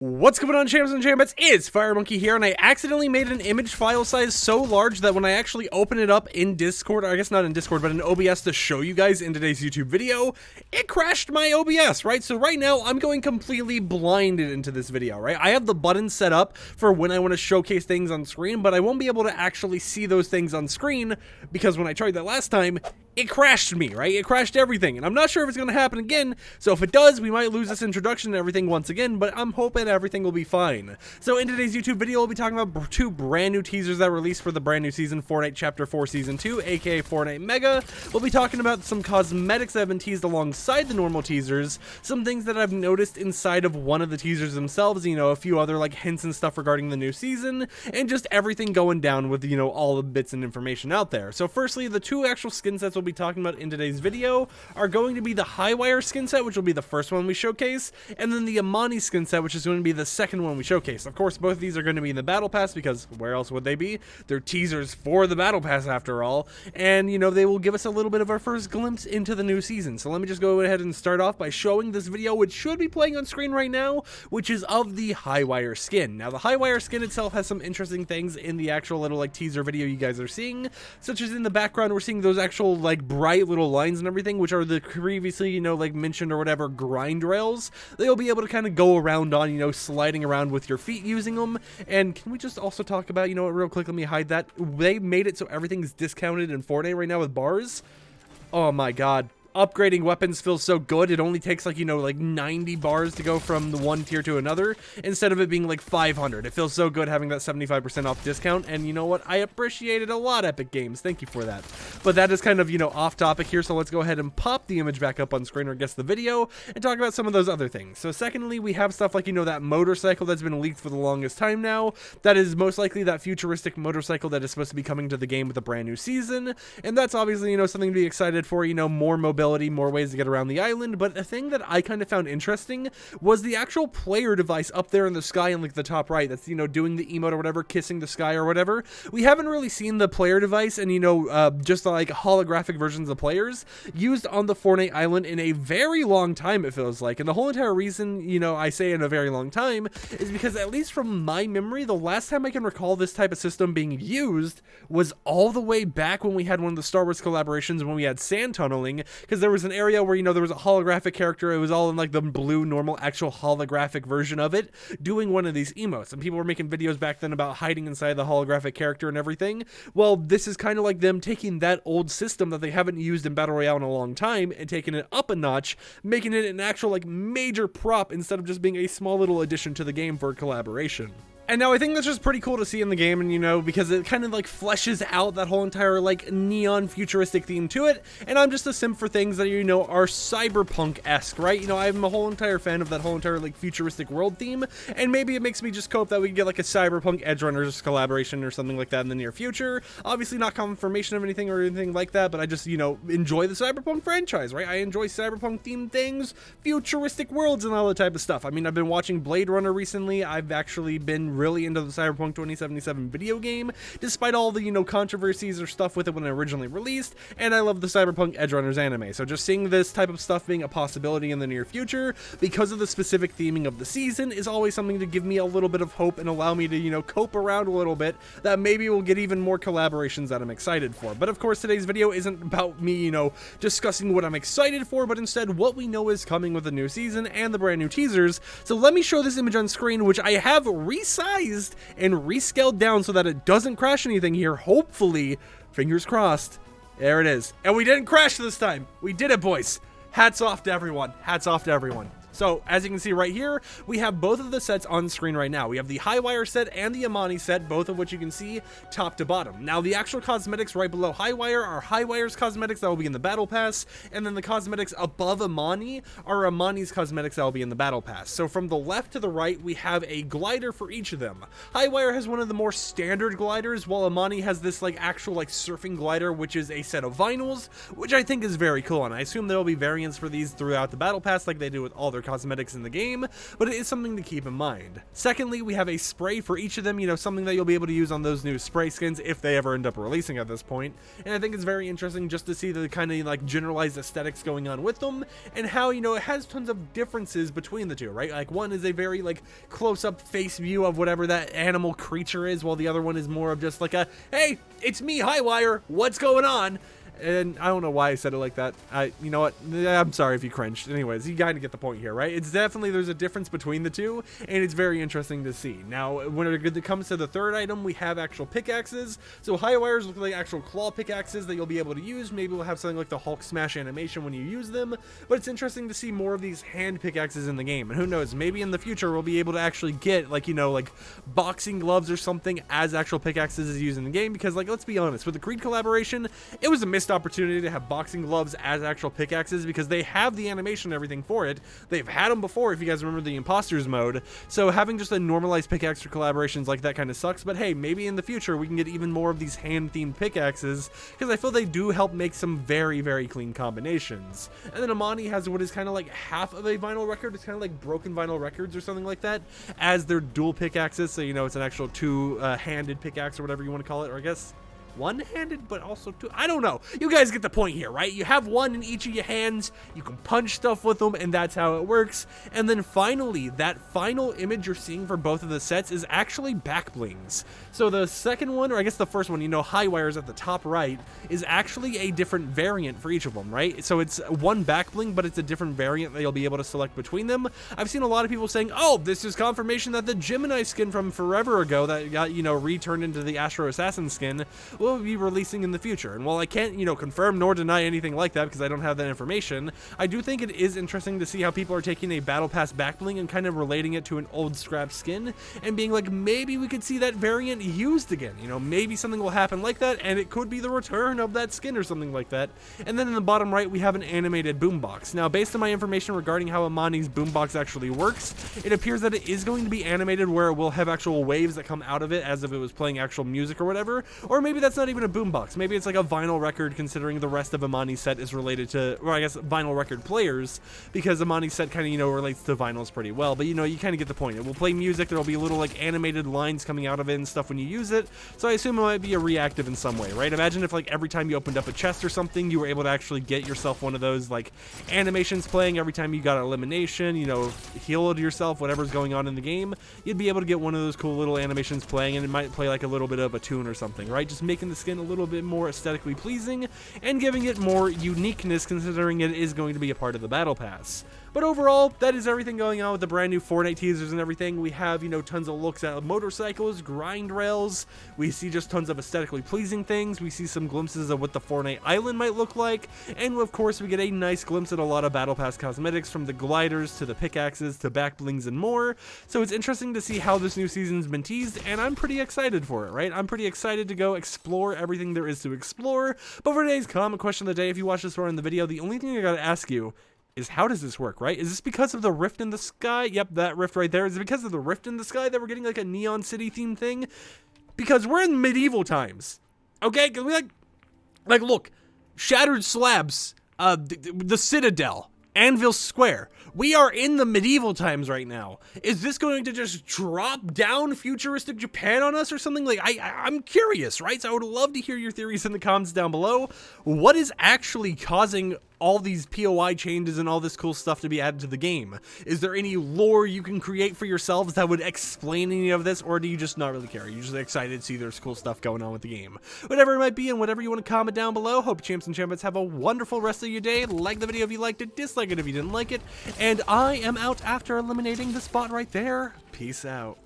What's going on, champs and chambettes? It's FireMonkey here, and I accidentally made an image file size so large that when I actually open it up in Discord, or I guess not in Discord, but in OBS to show you guys in today's YouTube video, it crashed my OBS, right? So right now, I'm going completely blinded into this video, right? I have the buttons set up for when I want to showcase things on screen, but I won't be able to actually see those things on screen, because when I tried that last time, it crashed me, right? It crashed everything, and I'm not sure if it's going to happen again, so if it does, we might lose this introduction and everything once again, but I'm hoping everything will be fine. So in today's YouTube video, we'll be talking about two brand new teasers that released for the brand new season, Fortnite Chapter 4 Season 2, aka Fortnite Mega. We'll be talking about some cosmetics that have been teased alongside the normal teasers, some things that I've noticed inside of one of the teasers themselves, you know, a few other like hints and stuff regarding the new season, and just everything going down with, you know, all the bits and information out there. So firstly, the two actual skin sets we'll be talking about in today's video are going to be the Highwire skin set, which will be the first one we showcase, and then the Amani skin set, which is going to be the second one we showcase. Of course, both of these are going to be in the Battle Pass, because where else would they be? They're teasers for the Battle Pass after all, and you know, they will give us a little bit of our first glimpse into the new season. So let me just go ahead and start off by showing this video, which should be playing on screen right now, which is of the Highwire skin. Now, the Highwire skin itself has some interesting things in the actual little like teaser video you guys are seeing, such as in the background, we're seeing those actual like bright little lines and everything, which are the previously, you know, like mentioned or whatever grind rails that you'll be able to kind of go around on, you know, sliding around with your feet using them. And can we just also talk about, you know what, real quick, let me hide that. They made it so everything's discounted in Fortnite right now with bars. Oh my god. Upgrading weapons feels so good. It only takes like, you know, like 90 bars to go from the one tier to another instead of it being like 500. It feels so good having that 75% off discount, and you know what? I appreciate it a lot, Epic Games. Thank you for that. But that is kind of, you know, off topic here, so let's go ahead and pop the image back up on screen, or I guess the video, and talk about some of those other things. So secondly, we have stuff like, you know, that motorcycle that's been leaked for the longest time now. That is most likely that futuristic motorcycle that is supposed to be coming to the game with a brand new season, and that's obviously, you know, something to be excited for, you know, more mobility, more ways to get around the island. But a thing that I kind of found interesting was the actual player device up there in the sky in like the top right, that's, you know, doing the emote or whatever, kissing the sky or whatever. We haven't really seen the player device and, you know, just like holographic versions of players used on the Fortnite island in a very long time, it feels like. And the whole entire reason, you know, I say in a very long time is because, at least from my memory, the last time I can recall this type of system being used was all the way back when we had one of the Star Wars collaborations, when we had sand tunneling, because there was an area where, you know, there was a holographic character. It was all in like the blue normal actual holographic version of it doing one of these emotes, and people were making videos back then about hiding inside the holographic character and everything. Well, this is kind of like them taking that old system that they haven't used in Battle Royale in a long time and taking it up a notch, making it an actual like major prop instead of just being a small little addition to the game for collaboration. And now I think that's just pretty cool to see in the game, and you know, because it kind of like fleshes out that whole entire like neon futuristic theme to it. And I'm just a simp for things that, you know, are cyberpunk-esque, right? You know, I'm a whole entire fan of that whole entire like futuristic world theme, and maybe it makes me just hope that we can get like a cyberpunk Edge Runners collaboration or something like that in the near future. Obviously not confirmation of anything or anything like that, but I just, you know, enjoy the cyberpunk franchise, right? I enjoy cyberpunk themed things, futuristic worlds, and all that type of stuff. I mean, I've been watching Blade Runner recently. I've actually been really into the Cyberpunk 2077 video game, despite all the, you know, controversies or stuff with it when it originally released, and I love the Cyberpunk Edge Runners anime. So just seeing this type of stuff being a possibility in the near future, because of the specific theming of the season, is always something to give me a little bit of hope and allow me to, you know, cope around a little bit, that maybe we'll get even more collaborations that I'm excited for. But of course, today's video isn't about me, you know, discussing what I'm excited for, but instead what we know is coming with the new season and the brand new teasers. So let me show this image on screen, which I have resized and rescaled down so that it doesn't crash anything here. Hopefully, fingers crossed. There it is. And we didn't crash this time. We did it, boys. Hats off to everyone. Hats off to everyone. So, as you can see right here, we have both of the sets on screen right now. We have the Highwire set and the Amani set, both of which you can see top to bottom. Now, the actual cosmetics right below Highwire are Highwire's cosmetics that will be in the Battle Pass, and then the cosmetics above Amani are Amani's cosmetics that will be in the Battle Pass. So, from the left to the right, we have a glider for each of them. Highwire has one of the more standard gliders, while Amani has this like actual like surfing glider, which is a set of vinyls, which I think is very cool, and I assume there will be variants for these throughout the Battle Pass like they do with all their cosmetics in the game, but it is something to keep in mind. Secondly, we have a spray for each of them, you know, something that you'll be able to use on those new spray skins if they ever end up releasing at this point. And I think it's very interesting just to see the kind of like generalized aesthetics going on with them, and how, you know, it has tons of differences between the two, right? Like one is a very like close-up face view of whatever that animal creature is, while the other one is more of just like a, hey, it's me, Highwire, what's going on? And I don't know why I said it like that. You know what? I'm sorry if you cringed. Anyways, you kind of get the point here, right? It's definitely, there's a difference between the two, and it's very interesting to see. Now, when it comes to the third item, we have actual pickaxes. So Highwires look like actual claw pickaxes that you'll be able to use. Maybe we'll have something like the Hulk smash animation when you use them, but it's interesting to see more of these hand pickaxes in the game. And who knows, maybe in the future we'll be able to actually get, like, you know, like boxing gloves or something as actual pickaxes is used in the game, because, like, let's be honest, with the Creed collaboration, it was a missed opportunity to have boxing gloves as actual pickaxes, because they have the animation and everything for it. They've had them before, if you guys remember the imposters mode. So having just a normalized pickaxe for collaborations like that kind of sucks, but hey, maybe in the future we can get even more of these hand themed pickaxes, because I feel they do help make some very, very clean combinations. And then Amani has what is kind of like half of a vinyl record. It's kind of like broken vinyl records or something like that, as their dual pickaxes. So, you know, it's an actual two-handed pickaxe or whatever you want to call it, or I guess one-handed, but also two. I don't know. You guys get the point here, right? You have one in each of your hands. You can punch stuff with them, and that's how it works. And then finally, that final image you're seeing for both of the sets is actually back blings. So the second one, or I guess the first one, you know, Highwires at the top right, is actually a different variant for each of them, right? So it's one back bling, but it's a different variant that you'll be able to select between them. I've seen a lot of people saying, oh, this is confirmation that the Gemini skin from forever ago that got, you know, returned into the Astro Assassin skin will be releasing in the future. And while I can't, you know, confirm nor deny anything like that because I don't have that information, I do think it is interesting to see how people are taking a Battle Pass back bling and kind of relating it to an old scrap skin and being like, maybe we could see that variant used again. You know, maybe something will happen like that, and it could be the return of that skin or something like that. And then in the bottom right, we have an animated boombox. Now, based on my information regarding how Amani's boombox actually works, it appears that it is going to be animated where it will have actual waves that come out of it as if it was playing actual music or whatever. Or maybe that's not even a boombox. Maybe it's like a vinyl record, considering the rest of Amani's set is related to, or I guess vinyl record players, because Amani's set kind of, you know, relates to vinyls pretty well. But, you know, you kind of get the point. It will play music. There will be little like animated lines coming out of it and stuff when you use it. So I assume it might be a reactive in some way, right? Imagine if like every time you opened up a chest or something, you were able to actually get yourself one of those like animations playing every time you got an elimination, you know, healed yourself, whatever's going on in the game. You'd be able to get one of those cool little animations playing, and it might play like a little bit of a tune or something, right? Just making the skin a little bit more aesthetically pleasing and giving it more uniqueness, considering it is going to be a part of the Battle Pass. But overall, that is everything going on with the brand new Fortnite teasers and everything. We have, you know, tons of looks at motorcycles, grind rails. We see just tons of aesthetically pleasing things. We see some glimpses of what the Fortnite island might look like. And of course, we get a nice glimpse at a lot of Battle Pass cosmetics, from the gliders to the pickaxes to back blings and more. So it's interesting to see how this new season's been teased, and I'm pretty excited for it, right? I'm pretty excited to go explore everything there is to explore. But for today's comment question of the day, if you watch this far in the video, the only thing I gotta ask you is, how does this work, right? Is this because of the rift in the sky? Yep, that rift right there. Is it because of the rift in the sky that we're getting like a Neon City theme thing? Because we're in medieval times, okay? Can we like look, shattered slabs, the Citadel, Anvil Square. We are in the medieval times right now. Is this going to just drop down futuristic Japan on us or something? Like, I'm curious, right? So I would love to hear your theories in the comments down below. What is actually causing all these POI changes and all this cool stuff to be added to the game? Is there any lore you can create for yourselves that would explain any of this, or do you just not really care? You're just excited to see there's cool stuff going on with the game? Whatever it might be, and whatever you want to comment down below. Hope champs and champions have a wonderful rest of your day. Like the video if you liked it, dislike it if you didn't like it, and I am out after eliminating the spot right there. Peace out.